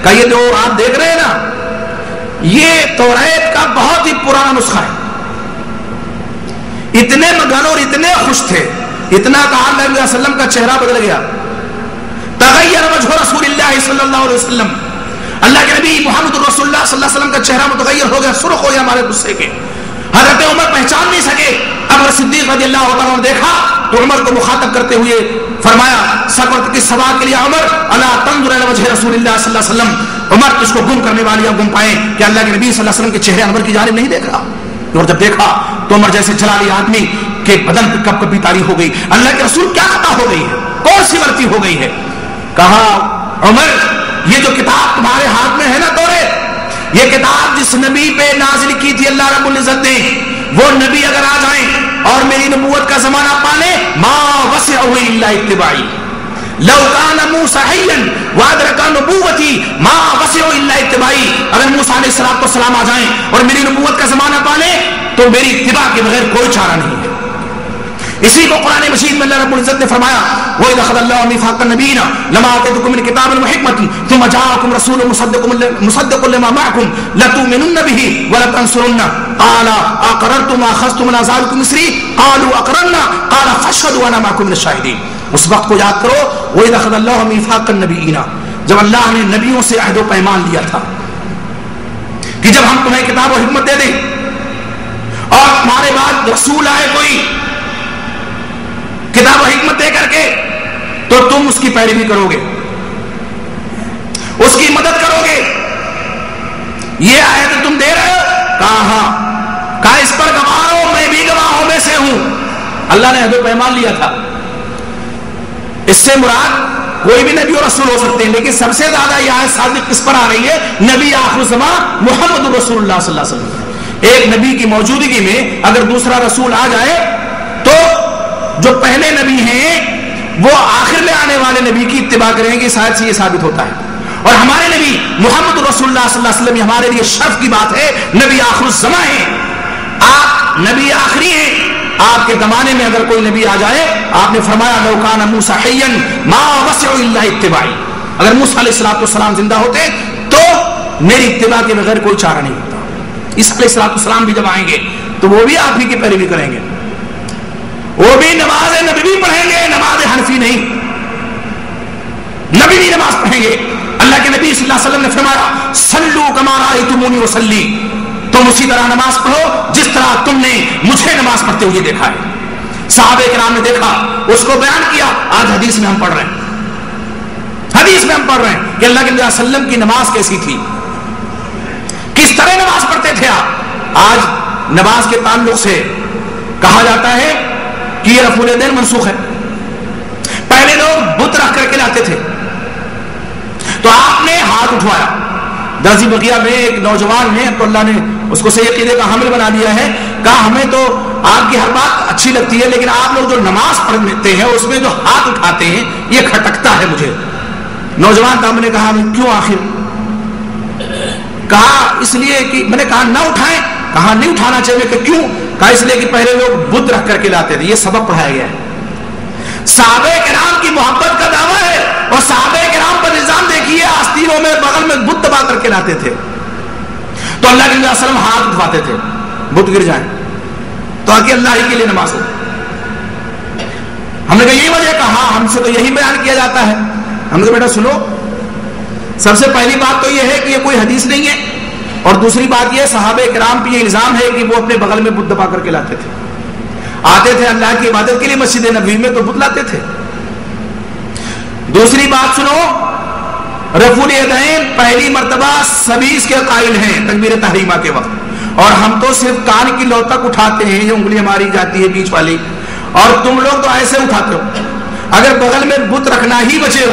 کہ یہ جو آپ دیکھ رہے ہیں نا یہ توریت کا بہت ہی پرانا نسخہ ہے. اتنے مگن اور اتنے خوش تھے, اتنا کہا نبی علیہ وسلم کا چہرہ بدل گیا. تغیر وجہ رسول اللہ صلی اللہ علیہ وسلم, اللہ کے نبی محمد رسول اللہ صلی اللہ علیہ وسلم کا چہرہ متغیر ہو گیا, سرخ ہو گیا ہمارے غصے کے. حضرت عمر پہچان نہیں سکے. اب صدیق رضی اللہ عنہ نے دیکھا تو عمر کو مخاطب کرتے ہوئے فرمایا سکرت کی سبا کے لیے عمر الا تنظر الى وجه رسول اللہ صلی اللہ علیہ وسلم, عمر تجھ کو گم کرنے والی گم پائے کہ اللہ کے نبی صلی اللہ علیہ وسلم کے چہرے انور کی جانب نہیں دیکھ رہا. اور جب دیکھا تو عمر جیسے جلالی آدمی کے بدن پہ کب کبھی تاری ہو گئی. اللہ کے رسول کیا خطا ہو گئی ہے, کون سی غلطی ہو گئی ہے؟ کہا عمر یہ جو کتاب تمہارے ہاتھ میں ہے نا توریت, یہ کتاب جس نبی پہ نازل کی تھی اللہ رب العزت نے, وہ نبی اگر آ جائیں اور میری نبوت کا زمانہ پالے ما وسعه الا اتباعی, لو کان موسیٰ حیا وادرک نبوتی ما وسعه الا اتباعی. اگر موسیٰ علیہ السلام آ جائیں اور میری نبوت کا زمانہ پالے تو میری اتباع کے بغیر کوئی چارہ نہیں ہے. اسی کو قرآن مجید میں اللہ رب العزت نے فرمایا وَإِذْ أَخَذَ اللَّهُ مِيثَاقَ النَّبِيِّينَ لَمَا آتَيْتُكُم مِّن كِتَابٍ وَحِكْمَةٍ ثُمَّ جَاءَكُمْ رَسُولٌ مُصَدِّقٌ لِّمَا مَعَكُمْ لَتُؤْمِنُنَّ بِهِ وَلَتَنصُرُنَّهُ قَالَ أَقْرَرْتُمْ وَأَخَذْتُمْ عَلَىٰ ذَٰلِكُمْ إِصْرِي قَالُوا أَقْرَرْنَا قَالَ فَاشْهَدُوا وَأَنَا مَعَكُم مِّنَ الشَّاهِدِينَ. اس وقت کو یاد کرو وَإِذْ أَخَذَ اللَّهُ مِيثَاقَ النَّبِيِّينَ, جب اللہ نے نبیوں سے عہد و پیمان لیا تھا کہ جب ہم تمہیں کتاب و حکمت دے دیں اور تمہارے بعد رسول آئے کوئی کتاب و حکمت دے کر کے تو تم اس کی پیروی کرو گے, اس کی مدد کرو گے. یہ آیت تم دے رہے ہو؟ کہا ہاں. کہا اس پر گواہ ہو, میں بھی گواہوں میں سے ہوں. اللہ نے عہد و پیمان لیا تھا. اس سے مراد کوئی بھی نبی اور رسول ہو سکتے ہیں, لیکن سب سے زیادہ یہ آیت صادق کس پر آ رہی ہے؟ نبی آخر الزمان محمد رسول اللہ صلی اللہ علیہ وسلم. ایک نبی کی موجودگی میں اگر دوسرا رسول آ جائے تو جو پہلے نبی ہیں وہ آخر میں آنے والے نبی کی اتباع کریں گے. شاید سے یہ ثابت ہوتا ہے. اور ہمارے نبی محمد رسول اللہ صلی اللہ علیہ وسلم ہمارے لیے شرف کی بات ہے, نبی آخر الزمان ہیں, آپ نبی آخری ہیں. آپ کے زمانے میں اگر کوئی نبی آ جائے, آپ نے فرمایا لو کان موسیٰ حیا ما وسعه الا اتباعی, اگر موسیٰ علیہ السلام زندہ ہوتے تو میری اتباع کے بغیر کوئی چارہ نہیں ہوتا. عیسیٰ علیہ السلام بھی جب آئیں گے تو وہ بھی آپ ہی کی پیروی کریں گے, وہ بھی نماز نبی پڑھیں گے, نماز حنفی نہیں, نبی بھی نماز پڑھیں گے. اللہ کے نبی صلی اللہ علیہ وسلم نے فرمایا صلو کما رأیتمونی اصلی, تم اسی طرح نماز پڑھو جس طرح تم نے مجھے نماز پڑھتے ہوئے دیکھا ہے. صحابہ کرام نے دیکھا, اس کو بیان کیا. آج حدیث میں ہم پڑھ رہے ہیں, حدیث میں ہم پڑھ رہے ہیں کہ اللہ کے نبی صلی اللہ علیہ وسلم کی نماز کیسی تھی, کس طرح نماز پڑھتے تھے آپ. آج نماز کے تعلق سے کہا جاتا ہے کہ یہ رفع الیدین منسوخ ہے. پہلے لوگ بت رکھ کر کے لاتے تھے تو آپ نے ہاتھ اٹھوایا. درزی بقیہ میں ایک نوجوان ہے تو اللہ نے اس کو صحیح عقیدے کا حامل بنا دیا ہے. کہا ہمیں تو آپ کی ہر بات اچھی لگتی ہے, لیکن آپ لوگ جو نماز پڑھتے ہیں اس میں جو ہاتھ اٹھاتے ہیں یہ کھٹکتا ہے مجھے. نوجوان صاحب نے کہا کیوں آخر؟ کہا اس لیے کہ میں نے کہا نہ اٹھائیں. کہا نہیں اٹھانا چاہیے. کہ کیوں؟ کہا اس لیے کہ پہلے لوگ بت رکھ کر کے لاتے تھے. یہ سبق پڑھایا گیا ہے. صحابہ کرام کی محبت کا دعویٰ ہے, اور صحابہ کرام پر نظام دیکھیے, آستینوں میں بغل میں بت دبا کر کے لاتے تھے. تو اللہ کے نبی صلی اللہ علیہ وسلم ہاتھ اٹھواتے تھے, بت گر جائیں تو آگے اللہ ہی کے لیے نماز ہو. ہم نے کہا یہی وجہ, کہا ہم سے تو یہی بیان کیا جاتا ہے. ہم نے کہا بیٹا سنو, سب سے پہلی بات تو یہ ہے کہ یہ کوئی حدیث نہیں ہے, اور دوسری بات یہ صحابہ کرام پہ یہ الزام ہے کہ وہ اپنے بغل میں بت دبا کر کے لاتے تھے. آتے تھے اللہ کی عبادت کے لیے مسجد نبوی میں تو بت لاتے تھے. دوسری بات سنو, رفع الیدین پہلی مرتبہ سبھی اس کے قائل ہیں تکبیر تحریمہ کے وقت, اور ہم تو صرف کان کی لو تک اٹھاتے ہیں, یہ انگلی ہماری جاتی ہے بیچ والی, اور تم لوگ تو ایسے اٹھاتے ہو. اگر بغل میں بت رکھنا ہی بچے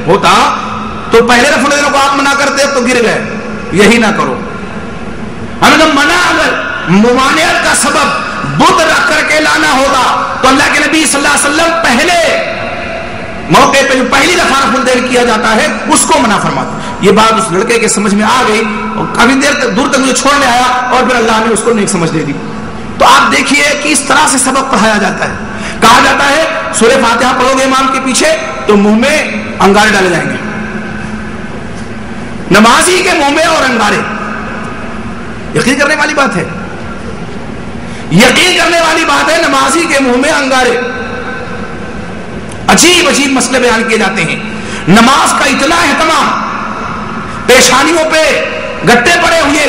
ہوتا تو پہلے رفع الیدین کو آپ منع کرتے تو گر گئے. یہی نہ کرو. ہمیں تو منع, اگر ممانعت کا سبب بت رکھ کر کے لانا ہوگا تو اللہ کے نبی صلی اللہ علیہ وسلم پہلے موقع پہ جو پہلی دفعہ رفع الیدین کیا جاتا ہے اس کو منع فرماتے. یہ بات اس لڑکے کے سمجھ میں آ گئی, اور کافی دیر تک دور تک مجھے چھوڑنے آیا, اور پھر اللہ نے اس کو نیک سمجھ دے دی. تو آپ دیکھیے کہ اس طرح سے سبق پڑھایا جاتا ہے. کہا جاتا ہے سورہ فاتحہ پڑھو گے امام کے پیچھے تو منہ میں انگارے ڈالے جائیں گے. نمازی کے منہ میں اور انگارے. یقین کرنے والی بات ہے, یقین کرنے والی بات ہے. نمازی کے منہ میں انگارے. عجیب عجیب مسئلے بیان کیے جاتے ہیں. نماز کا اتنا اہتمام, پیشانیوں پہ گٹے پڑے ہوئے,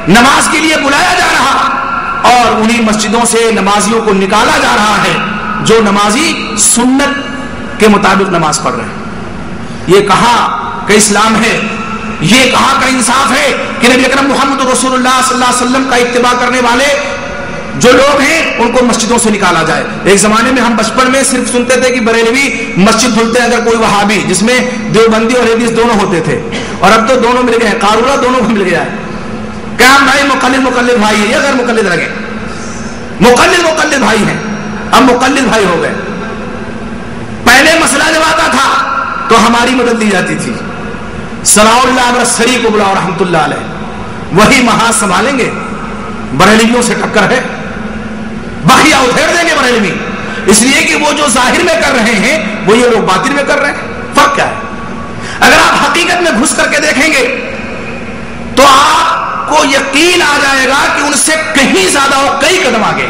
نماز کے لیے بلایا جا رہا اور انہی مسجدوں سے نمازیوں کو نکالا جا رہا ہے جو نمازی سنت کے مطابق نماز پڑھ رہے ہیں. یہ کہاں کا اسلام ہے, یہ کہاں کا انصاف ہے کہ نبی اکرم محمد رسول اللہ صلی اللہ علیہ وسلم کا اتباع کرنے والے جو لوگ ہیں ان کو مسجدوں سے نکالا جائے. ایک زمانے میں ہم بچپن میں صرف سنتے تھے کہ بریلوی مسجد دھلتے ہیں اگر کوئی وہابی, جس میں دیوبندی اور حدیث دونوں ہوتے تھے, اور اب تو دونوں مل گئے, قارورہ دونوں کو مل گیا ہے. کیا ہم بھائی مقلد بھائی ہیں یا غیر مقلد لگے؟ مقلد بھائی ہیں, اب مقلد بھائی ہو گئے. پہلے مسئلہ جب آتا تھا تو ہماری مدد دی جاتی تھی. ثناء اللہ امرتسری کو بلاؤ رحمۃ اللہ علیہ, وہی محاذ سنبھالیں گے. بریلویوں سے ٹکر ہے, بخیا ادھیڑ دیں گے بریلوی, اس لیے کہ وہ جو ظاہر میں کر رہے ہیں وہ یہ لوگ باطن میں کر رہے ہیں. فرق کیا ہے؟ اگر آپ حقیقت میں گھس کر کے دیکھیں گے تو آپ کو یقین آ جائے گا کہ ان سے کہیں زیادہ اور کئی قدم آگے.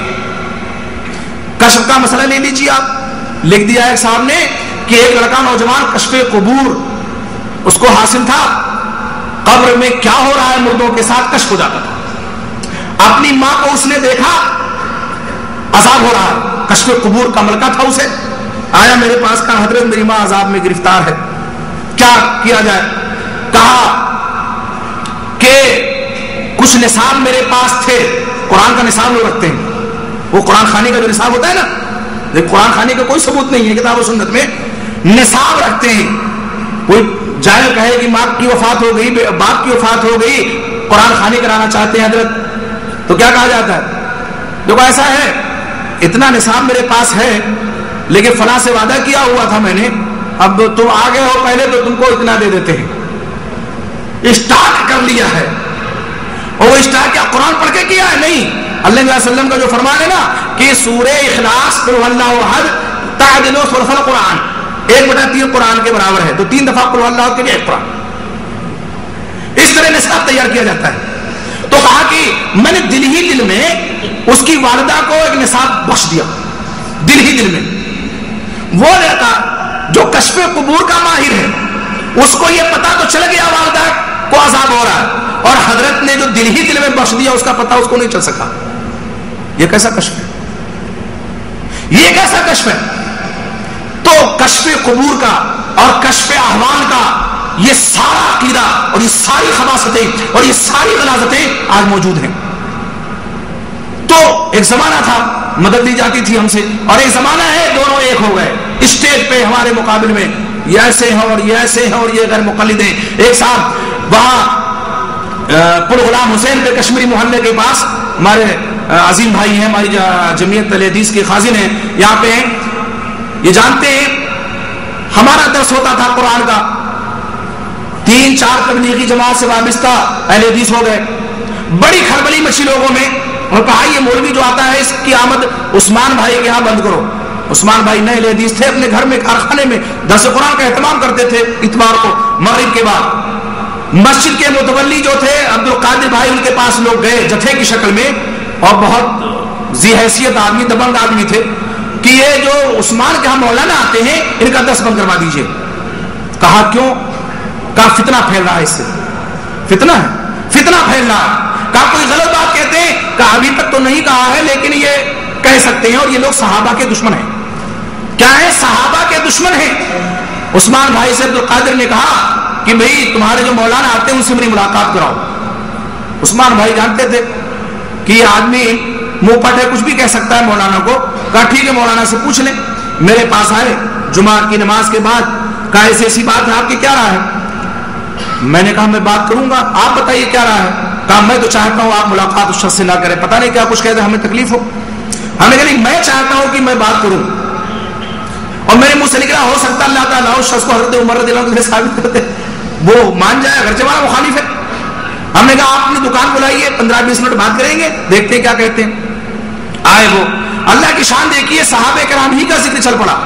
کشف کا مسئلہ لے لیجیے آپ, لکھ دیا ہے صاحب نے کہ ایک لڑکا نوجوان کشف قبور اس کو حاصل تھا, قبر میں کیا ہو رہا ہے مردوں کے ساتھ کشف ہو جاتا تھا. اپنی ماں کو اس نے دیکھا عذاب ہو رہا ہے, کشف قبور کا ملکہ تھا اسے, آیا میرے پاس, کہا حضرت میری ماں عذاب میں گرفتار ہے, کیا کیا جائے؟ کہا کہ کچھ نصاب میرے پاس تھے, قرآن کا نصاب لوگ رکھتے ہیں, وہ قرآن خوانی کا جو نصاب ہوتا ہے نا, قرآن خوانی کا کوئی ثبوت نہیں ہے کتاب و سنت میں, نصاب رکھتے ہیں. کوئی جاہل کہے کہ ماں کی وفات ہو گئی, باپ کی وفات ہو گئی, قرآن خوانی کرانا چاہتے ہیں حضرت, تو کیا کہا جاتا ہے؟ دیکھو ایسا ہے, اتنا نصاب میرے پاس ہے لیکن فلاں سے وعدہ کیا ہوا تھا میں نے, اب تم آگے ہو پہلے تو تم کو اتنا دے دیتے ہیں. اسٹارٹ کر لیا ہے, اور وہ اسٹارٹ کیا قرآن پڑھ کے کیا ہے؟ نہیں. اللہ علیہ وسلم کا جو فرمان ہے نا کہ سورہ اخلاص قل اللہ احد تعدل ثلث القرآن, 1/3 قرآن کے برابر ہے, تو 3 دفعہ قل اللہ کے لیے 1 قرآن. اس طرح نصاب تیار کیا جاتا ہے. تو کہا کہ میں نے دل ہی دل میں اس کی والدہ کو ایک نصاب بخش دیا, دل ہی دل میں. وہ لڑکا جو کشف قبور کا ماہر ہے, اس کو یہ پتا تو چل گیا والدہ کو عذاب ہو رہا ہے, اور حضرت نے جو دل ہی دل میں بخش دیا اس کا پتا اس کو نہیں چل سکا. یہ کیسا کشف ہے؟ یہ کیسا کشف ہے؟ تو کشف قبور کا اور کشف احوال کا یہ سارا عقیدہ اور یہ ساری خباثتیں اور یہ ساری غلاظتیں آج موجود ہیں. تو ایک زمانہ تھا مدد دی جاتی تھی ہم سے, اور ایک زمانہ ہے دونوں ایک ہو گئے. اسٹیج پہ ہمارے مقابل میں یہ ایسے ہیں اور یہ ایسے ہیں اور یہ غیر مقلد ہیں. ایک صاحب وہاں پل غلام حسین پہ کشمیری محلے کے پاس ہمارے عظیم بھائی ہیں, ہماری جمعیت اہل حدیث کے خازن ہیں, یہاں پہ ہیں, یہ جانتے ہیں ہمارا درس ہوتا تھا قرآن کا. 3-4 تبلیغی جماعت سے وابستہ اہل حدیث ہو گئے, بڑی کھلبلی مچی لوگوں میں, اور کہا یہ مولوی جو آتا ہے اس کی آمد عثمان بھائی کے یہاں بند کرو. عثمان بھائی نئے حدیث تھے, اپنے گھر میں کارخانے میں درس قرآن کا اہتمام کرتے تھے اتوار کو مغرب کے بعد. مسجد کے متولی جو تھے عبد القادر بھائی, ان کے پاس لوگ گئے جتھے کی شکل میں, اور بہت ذی حیثیت آدمی, دبنگ آدمی تھے, کہ یہ جو عثمان کے ہاں مولانا آتے ہیں ان کا درس بند کروا دیجئے. کہا کیوں؟ کہا فتنہ پھیل رہا ہے, اس سے فتنہ ہے, فتنہ پھیل رہا ہے. کہا کوئی غلط بات کہتے ہیں؟ کہا ابھی تک تو نہیں کہا ہے لیکن یہ کہہ سکتے ہیں, اور یہ لوگ صحابہ کے دشمن ہیں. کیا ہے؟ صحابہ کے دشمن ہیں. عثمان بھائی سے عبد القادر نے کہا کہ بھئی تمہارے جو مولانا آتے ہیں ان سے میری ملاقات کراؤ. عثمان بھائی جانتے تھے کہ یہ آدمی منہ پٹ ہے, کچھ بھی کہہ سکتا ہے مولانا کو. کہا ٹھیک ہے مولانا سے پوچھ لیں. میرے پاس آئے جمعہ کی نماز کے بعد, کہا ایسی ایسی بات ہے, آپ کی کیا رائے ہے؟ میں نے کہا میں بات کروں گا, آپ بتائیے کیا رائے ہے؟ کہا میں تو چاہتا ہوں آپ ملاقات اس شخص سے نہ کریں, پتہ نہیں کیا کچھ کہتے ہمیں تکلیف ہو. ہمیں کہا نہیں, میں چاہتا ہوں کہ میں بات کروں, اور میرے منہ سے نکلا ہو سکتا اللہ تعالیٰ اس شخص کو حضرت عمر رضی اللہ عنہ کے ثابت کرتے وہ مان جائے, اگرچہ ہمارا مخالف ہے. ہم نے کہا آپ اپنی دکان بلائیے, 15-20 منٹ بات کریں گے, دیکھتے ہیں کیا کہتے ہیں. آئے وہ, اللہ کی شان دیکھیے, صحابہ کرام ہی کا ذکر چل پڑا,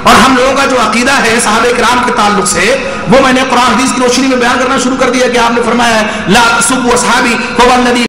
اور ہم لوگوں کا جو عقیدہ ہے صحابہ کرام کے تعلق سے وہ میں نے قرآن حدیث کی روشنی میں بیان کرنا شروع کر دیا کہ آپ نے فرمایا لا تسبوا اصحابی فوالذی